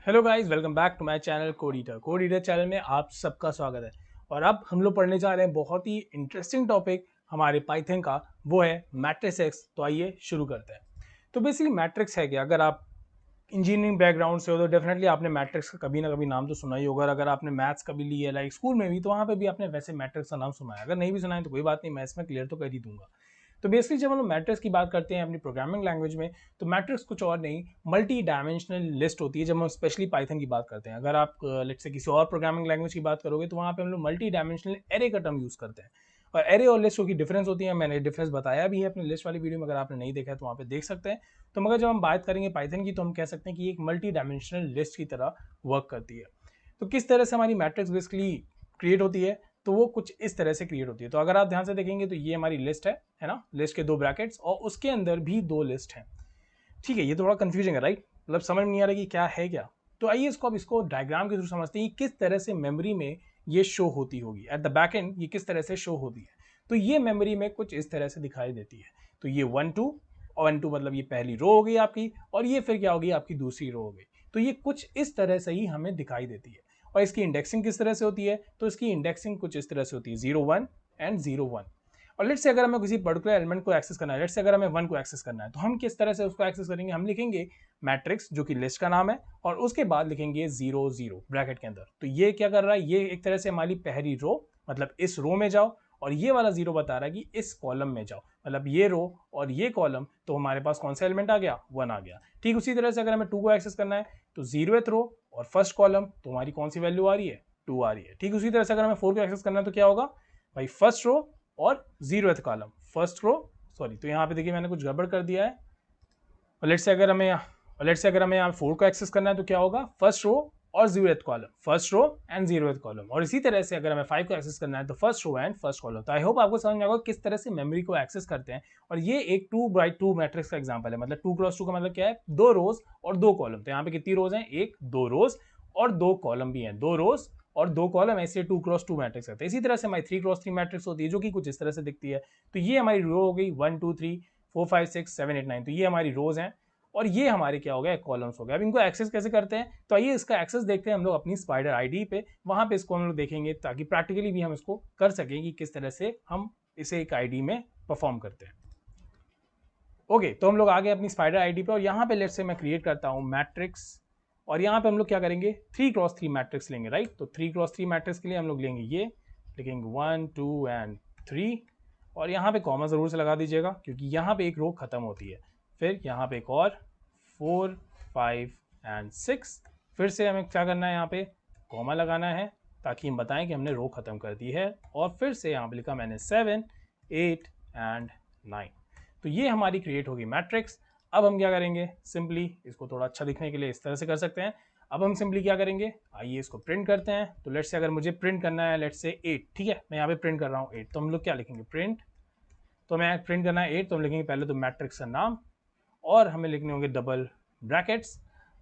Hello guys, welcome back to my channel code eater channel में आप सबका स्वागत है। और अब हम लोग पढ़ने जा रहे हैं बहुत ही इंटरेस्टिंग टॉपिक हमारे पाइथन का, वो है मैट्रिक्स एक्स। तो आइए शुरू करते हैं। तो बेसिकली मैट्रिक्स है क्या? अगर आप इंजीनियरिंग बैकग्राउंड से हो तो डेफिनेटली आपने मैट्रिक्स का कभी ना कभी नाम तो सुना ही होगा। और अगर आपने मैथ्स कभी ली है लाइक स्कूल में भी, तो वहाँ पे भी आपने वैसे मैट्रिक्स का नाम सुना है। अगर नहीं भी सुना है तो कोई बात नहीं, मैं इसमें क्लियर तो कर ही दूंगा। तो बेसिकली जब हम लोग मैट्रिक्स की बात करते हैं अपनी प्रोग्रामिंग लैंग्वेज में, तो मैट्रिक्स कुछ और नहीं, मल्टी डायमेंशनल लिस्ट होती है। जब हम स्पेशली पाइथन की बात करते हैं, अगर आप लेट्स से किसी और प्रोग्रामिंग लैंग्वेज की बात करोगे तो वहाँ पे हम लोग मल्टी डायमेंशनल एरे का टर्म यूज करते हैं। और एरे और लिस्ट की डिफरेंस होती है, मैंने डिफरेंस बताया भी है अपनी लिस्ट वाली वीडियो में, अगर आपने नहीं देखा है तो वहाँ पे देख सकते हैं। तो मगर जब हम बात करेंगे पाइथन की, तो हम कह सकते हैं कि एक मल्टी डायमेंशनल लिस्ट की तरह वर्क करती है। तो किस तरह से हमारी मैट्रिक्स बेसिकली क्रिएट होती है, तो वो कुछ इस तरह से क्रिएट होती है। तो अगर आप ध्यान से देखेंगे तो ये हमारी लिस्ट है ना, लिस्ट के दो ब्रैकेट्स और उसके अंदर भी दो लिस्ट हैं। ठीक है, ये थोड़ा कंफ्यूजिंग है राइट, मतलब समझ में नहीं आ रहा कि क्या है क्या। तो आइए इसको डायग्राम के थ्रू समझते हैं कि किस तरह से मेमोरी में ये शो होती होगी एट द बैक एंड, ये किस तरह से शो होती है। तो ये मेमोरी में कुछ इस तरह से दिखाई देती है। तो ये 1 2 और 1 2 मतलब ये पहली रो हो गई आपकी, और ये फिर क्या होगी, आपकी दूसरी रो हो गई। तो ये कुछ इस तरह से ही हमें दिखाई देती है। और इसकी इंडेक्सिंग किस तरह से होती है, तो इसकी इंडेक्सिंग कुछ इस तरह से होती है 0 1 एंड 0 1। और लेट्स से अगर हमें किसी पर्टिकुलर एलिमेंट को एक्सेस करना है, लेट्स से अगर हमें 1 को एक्सेस करना है, तो हम किस तरह से उसको एक्सेस करेंगे, हम लिखेंगे मैट्रिक्स जो कि लिस्ट का नाम है, और उसके बाद लिखेंगे 0 0 ब्रैकेट के अंदर। तो ये क्या कर रहा है, ये एक तरह से हमारी पहली रो, मतलब इस रो में जाओ, और ये वाला 0 बता रहा है कि इस कॉलम में जाओ, मतलब ये रो और ये कॉलम। तो हमारे पास कौन सा एलिमेंट आ गया, 1 आ गया। ठीक उसी तरह से अगर हमें 2 को एक्सेस करना है, तो 0th रो और फर्स्ट कॉलम, तो हमारी कौन सी वैल्यू आ रही है, 2 आ रही है। ठीक उसी तरह से अगर हमें 4 को एक्सेस करना है, तो क्या होगा भाई, फर्स्ट रो और 0th कॉलम, फर्स्ट रो सॉरी, तो यहाँ पे देखिए मैंने कुछ गड़बड़ कर दिया है। और लेट्स से अगर हमें यहाँ 4 को एक्सेस करना है, तो क्या होगा, फर्स्ट रो और 0th column, first row and 0th column. और इसी तरह से अगर हमें 5 को एक्सेस करना है, तो first row and first column. तो आई होप आपको समझ में आएगा किस तरह से मेमोरी को एक्सेस करते हैं। और ये एक 2 by 2 मैट्रिक्स का एग्जांपल है। मतलब 2 × 2 का मतलब क्या है, 2 रोज और 2 कॉलम। तो यहाँ पे कितनी रोज हैं, 1 2 रोज और 2 कॉलम भी हैं, 2 रोज और 2 कॉलम, ऐसे 2 × 2 मैट्रिक्स होते हैं। इसी तरह से हमारी 3 × 3 मैट्रिक्स होती है, जो कि कुछ इस तरह से दिखती है। तो ये हमारी रो हो गई 1 2 3 4 5 6 7 8 9। तो ये हमारी रोज हैं, और ये हमारे क्या हो गया, कॉलम्स हो गए। अब इनको एक्सेस कैसे करते हैं, तो आइए इसका एक्सेस देखते हैं हम लोग अपनी स्पाइडर आईडी पे। वहां पे इसको हम लोग देखेंगे ताकि प्रैक्टिकली भी हम इसको कर सकें कि किस तरह से हम इसे एक आईडी में परफॉर्म करते हैं। ओके, तो हम लोग आ गए अपनी स्पाइडर आईडी पे, और यहाँ पे लेट्स से मैं क्रिएट करता हूँ मैट्रिक्स। और यहाँ पे हम लोग क्या करेंगे, 3 × 3 मैट्रिक्स लेंगे राइट। तो 3 × 3 मैट्रिक्स के लिए हम लोग लेंगे ये, लिखेंगे 1 2 एंड 3। और यहाँ पे कॉमा जरूर से लगा दीजिएगा, क्योंकि यहाँ पे एक रो खत्म होती है। फिर यहाँ पे एक और 4 5 एंड 6। फिर से हमें क्या करना है, यहाँ पे कॉमा लगाना है ताकि हम बताएं कि हमने रो खत्म कर दी है। और फिर से यहाँ पे लिखा मैंने 7 8 एंड 9। तो ये हमारी क्रिएट होगी मैट्रिक्स। अब हम क्या करेंगे, सिंपली इसको थोड़ा अच्छा दिखने के लिए इस तरह से कर सकते हैं। अब हम सिंपली क्या करेंगे, आइए इसको प्रिंट करते हैं। तो लेट्स से अगर मुझे प्रिंट करना है लेट्स से 8, ठीक है, मैं यहाँ पे प्रिंट कर रहा हूँ 8, तो हम लोग क्या लिखेंगे, प्रिंट। तो हमें प्रिंट करना है 8, तो हम लिखेंगे पहले तो मैट्रिक्स का नाम, और हमें लिखने होंगे डबल ब्रैकेट्स।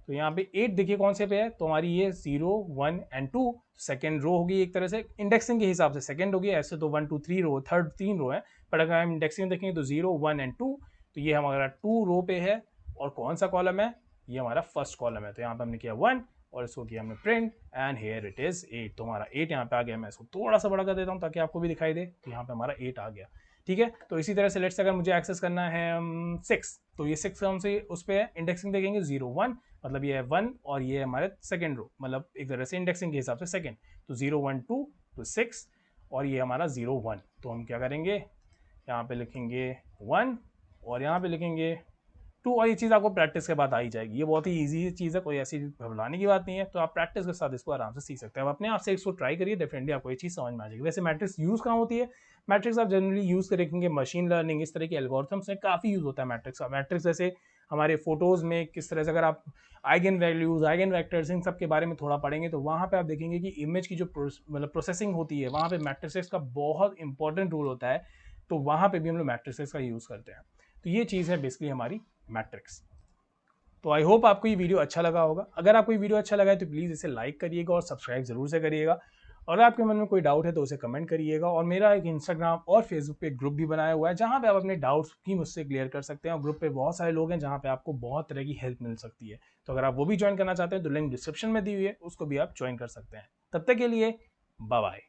तो यहाँ पे 8 देखिए कौन से पे है, तो हमारी ये 0 1 एंड 2 सेकेंड रो होगी, एक तरह से इंडेक्सिंग के हिसाब से सेकेंड होगी। ऐसे तो 1 2 3 रो, थर्ड 3 रो है, पर अगर हम इंडेक्सिंग देखेंगे तो 0 1 एंड 2, तो ये हमारा 2 रो पे है। और कौन सा कॉलम है, ये हमारा फर्स्ट कॉलम है। तो यहाँ पे हमने किया 1 और इसको किया हमने print, and here it is 8। तो हमारा 8 यहाँ पे आ गया। मैं इसको थोड़ा सा बड़ा कर देता हूँ ताकि आपको भी दिखाई दे। तो यहाँ पे हमारा 8 आ गया, ठीक है। तो इसी तरह से लेट्स अगर मुझे एक्सेस करना है 6, तो ये 6 कौन से उस पर है, इंडेक्सिंग देखेंगे 0 1, मतलब ये है 1, और ये है हमारे सेकेंड रो, मतलब एक तरह से इंडेक्सिंग के हिसाब से सेकेंड। तो 0 1 2 तो 6, और ये हमारा 0 1। तो हम क्या करेंगे, यहाँ पे लिखेंगे 1 और यहाँ पे लिखेंगे 2। और ये चीज़ आपको प्रैक्टिस के बाद आ ही जाएगी, ये बहुत ही ईजी चीज़ है, कोई ऐसी घबराने की बात नहीं है। तो आप प्रैक्टिस के साथ इसको आराम से सीख सकते हैं। आप अपने आप से इसको ट्राई करिए, डेफिनेटली आपको ये चीज़ समझ में आ जाएगी। वैसे मैट्रिक्स यूज़ कहाँ होती है, मैट्रिक्स आप जनरली यूज़ करेंगे मशीन लर्निंग, इस तरह के एल्गोरिथम्स में काफ़ी यूज़ होता है मैट्रिक्स। मैट्रिक्स जैसे हमारे फोटोज़ में किस तरह से, अगर आप eigen values eigen vectors in सब के बारे में थोड़ा पढ़ेंगे, तो वहाँ पे आप देखेंगे कि इमेज की जो मतलब प्रोसेसिंग होती है, वहाँ पे मैट्रिक्स का बहुत इंपॉर्टेंट रोल होता है। तो वहाँ पे भी हम लोग मैट्रिक्स का यूज़ करते हैं। तो ये चीज़ है बेसिकली हमारी मैट्रिक्स। तो आई होप आपको ये वीडियो अच्छा लगा होगा। अगर आपको ये वीडियो अच्छा लगा है तो प्लीज़ इसे लाइक करिएगा और सब्सक्राइब जरूर से करिएगा। और आपके मन में कोई डाउट है तो उसे कमेंट करिएगा। और मेरा एक इंस्टाग्राम और फेसबुक पे ग्रुप भी बनाया हुआ है जहाँ पे आप अपने डाउट्स भी मुझसे क्लियर कर सकते हैं, और ग्रुप पे बहुत सारे लोग हैं जहाँ पे आपको बहुत तरह की हेल्प मिल सकती है। तो अगर आप वो भी ज्वाइन करना चाहते हैं तो लिंक डिस्क्रिप्शन में दी हुई है, उसको भी आप ज्वाइन कर सकते हैं। तब तक के लिए बाय बाय।